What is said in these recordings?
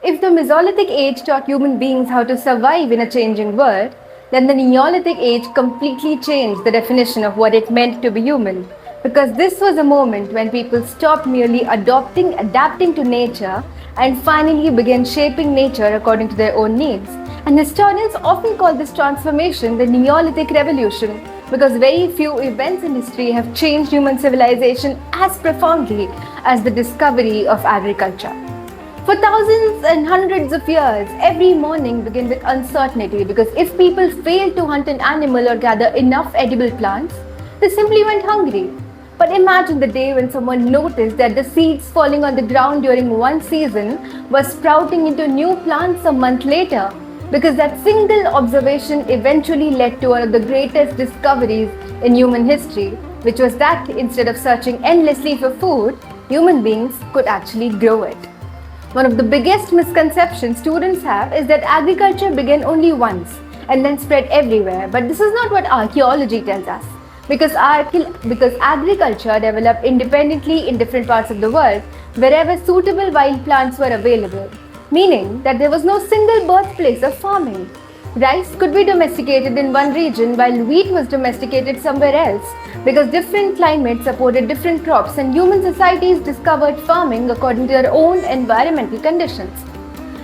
If the Mesolithic age taught human beings how to survive in a changing world, then the Neolithic age completely changed the definition of what it meant to be human. Because this was a moment when people stopped merely adapting to nature, and finally began shaping nature according to their own needs. And historians often call this transformation the Neolithic Revolution because very few events in history have changed human civilization as profoundly as the discovery of agriculture. For thousands and hundreds of years, every morning began with uncertainty because if people failed to hunt an animal or gather enough edible plants, they simply went hungry. But imagine the day when someone noticed that the seeds falling on the ground during one season were sprouting into new plants a month later, because that single observation eventually led to one of the greatest discoveries in human history, which was that instead of searching endlessly for food, human beings could actually grow it. One of the biggest misconceptions students have is that agriculture began only once and then spread everywhere, but this is not what archaeology tells us. Because agriculture developed independently in different parts of the world wherever suitable wild plants were available, meaning that there was no single birthplace of farming. Rice could be domesticated in one region while wheat was domesticated somewhere else because different climates supported different crops and human societies discovered farming according to their own environmental conditions.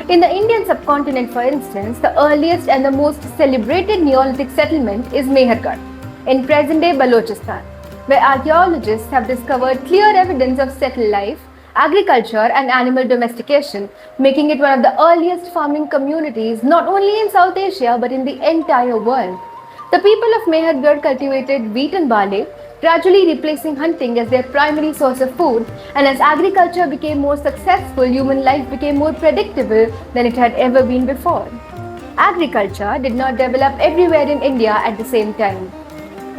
In the Indian subcontinent, for instance, the earliest and the most celebrated Neolithic settlement is Mehergarh in present-day Balochistan, where archaeologists have discovered clear evidence of settled life, agriculture and animal domestication, making it one of the earliest farming communities not only in South Asia but in the entire world. The people of Mehergarh cultivated wheat and barley, gradually replacing hunting as their primary source of food, and as agriculture became more successful, human life became more predictable than it had ever been before. Agriculture did not develop everywhere in India at the same time.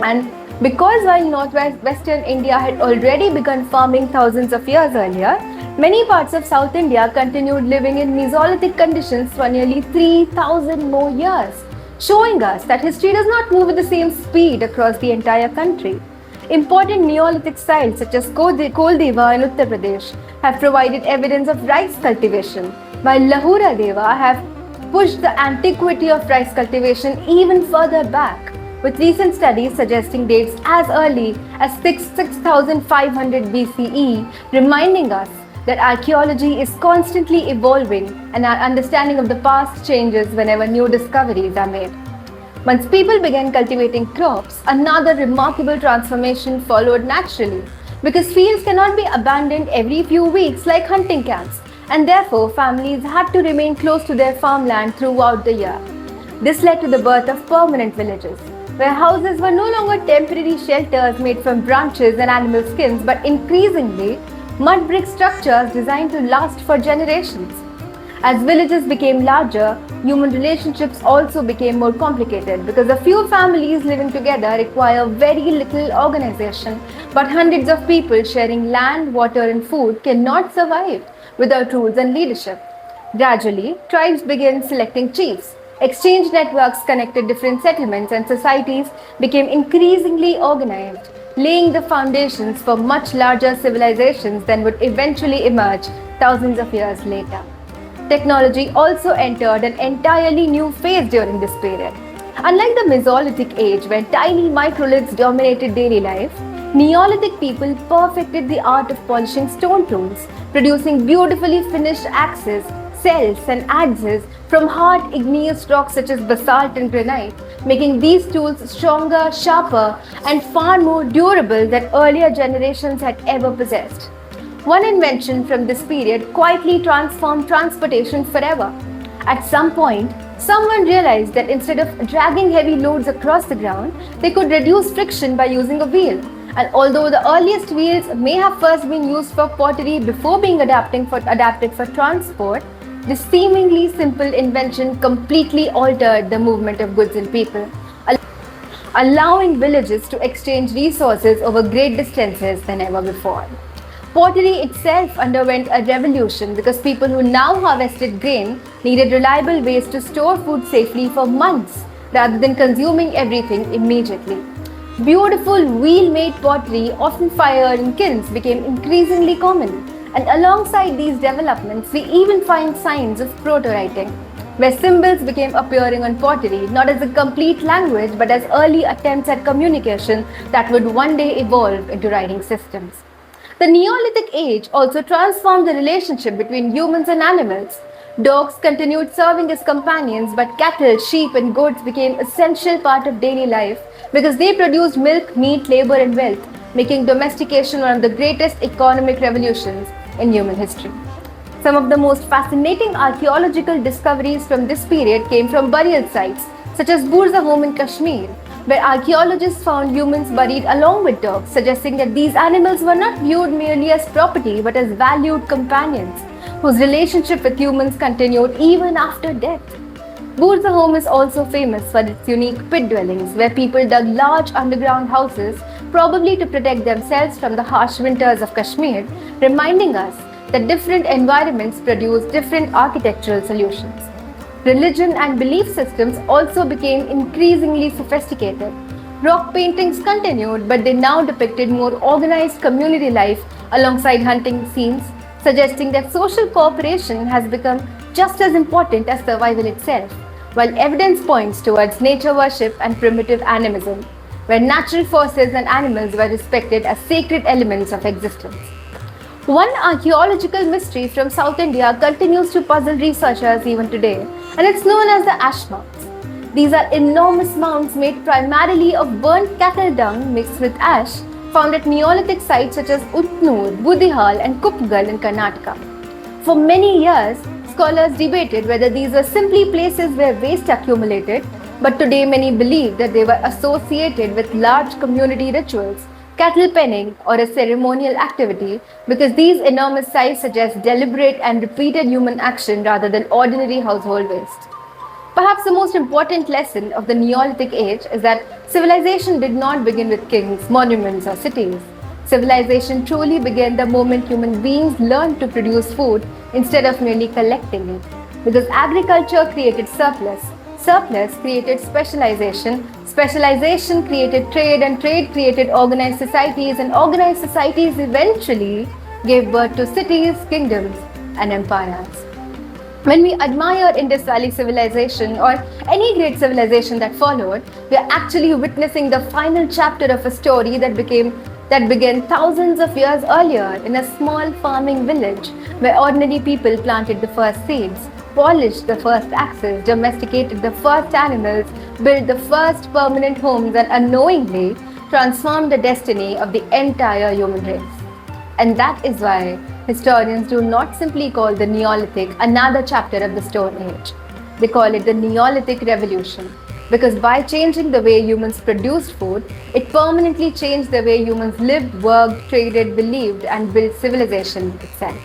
And because while northwestern India had already begun farming thousands of years earlier, many parts of South India continued living in Mesolithic conditions for nearly 3,000 more years, showing us that history does not move at the same speed across the entire country. Important Neolithic sites such as Koldeva in Uttar Pradesh have provided evidence of rice cultivation, while Lahura Deva have pushed the antiquity of rice cultivation even further back, with recent studies suggesting dates as early as 6,500 BCE, reminding us that archaeology is constantly evolving and our understanding of the past changes whenever new discoveries are made. Once people began cultivating crops, another remarkable transformation followed naturally, because fields cannot be abandoned every few weeks like hunting camps, and therefore families had to remain close to their farmland throughout the year. This led to the birth of permanent villages, where houses were no longer temporary shelters made from branches and animal skins, but increasingly mud brick structures designed to last for generations. As villages became larger, human relationships also became more complicated because a few families living together require very little organization, but hundreds of people sharing land, water, and food cannot survive without rules and leadership. Gradually, tribes began selecting chiefs. Exchange networks connected different settlements and societies became increasingly organized, laying the foundations for much larger civilizations than would eventually emerge thousands of years later. Technology also entered an entirely new phase during this period. Unlike the Mesolithic age, where tiny microliths dominated daily life, Neolithic people perfected the art of polishing stone tools, producing beautifully finished axes, cells, and adzes from hard igneous rocks such as basalt and granite, making these tools stronger, sharper, and far more durable than earlier generations had ever possessed. One invention from this period quietly transformed transportation forever. At some point, someone realized that instead of dragging heavy loads across the ground, they could reduce friction by using a wheel. And although the earliest wheels may have first been used for pottery before being adapted for transport, this seemingly simple invention completely altered the movement of goods and people, allowing villages to exchange resources over great distances than ever before. Pottery itself underwent a revolution because people who now harvested grain needed reliable ways to store food safely for months rather than consuming everything immediately. Beautiful wheel-made pottery, often fired in kilns, became increasingly common, And alongside these developments, we even find signs of proto-writing, where symbols became appearing on pottery not as a complete language but as early attempts at communication that would one day evolve into writing systems. The Neolithic age also transformed the relationship between humans and animals. Dogs continued serving as companions, but cattle, sheep, and goats became essential part of daily life because they produced milk, meat, labor, and wealth, making domestication one of the greatest economic revolutions in human history. Some of the most fascinating archaeological discoveries from this period came from burial sites, such as Burza home in Kashmir, where archaeologists found humans buried along with dogs, suggesting that these animals were not viewed merely as property but as valued companions, whose relationship with humans continued even after death. Burza home is also famous for its unique pit dwellings, where people dug large underground houses, probably to protect themselves from the harsh winters of Kashmir, reminding us that different environments produce different architectural solutions. Religion and belief systems also became increasingly sophisticated. Rock paintings continued, but they now depicted more organized community life alongside hunting scenes, suggesting that social cooperation has become just as important as survival itself, while evidence points towards nature worship and primitive animism, where natural forces and animals were respected as sacred elements of existence. One archaeological mystery from South India continues to puzzle researchers even today, and it's known as the ash mounds. These are enormous mounds made primarily of burnt cattle dung mixed with ash, found at Neolithic sites such as Utnur, Budihal, and Kupgal in Karnataka. For many years, scholars debated whether these were simply places where waste accumulated, but today many believe that they were associated with large community rituals, cattle penning, or a ceremonial activity because these enormous sites suggest deliberate and repeated human action rather than ordinary household waste. Perhaps the most important lesson of the Neolithic age is that civilization did not begin with kings, monuments, or cities. Civilization truly began the moment human beings learned to produce food instead of merely collecting it. Because agriculture created surplus, surplus created specialization, specialization created trade, and trade created organized societies, and organized societies eventually gave birth to cities, kingdoms, and empires. When we admire Indus Valley civilization or any great civilization that followed, we are actually witnessing the final chapter of a story that began thousands of years earlier in a small farming village where ordinary people planted the first seeds, polished the first axes, domesticated the first animals, built the first permanent homes, and unknowingly transformed the destiny of the entire human race. And that is why historians do not simply call the Neolithic another chapter of the Stone Age. They call it the Neolithic Revolution, because by changing the way humans produced food, it permanently changed the way humans lived, worked, traded, believed, and built civilization itself.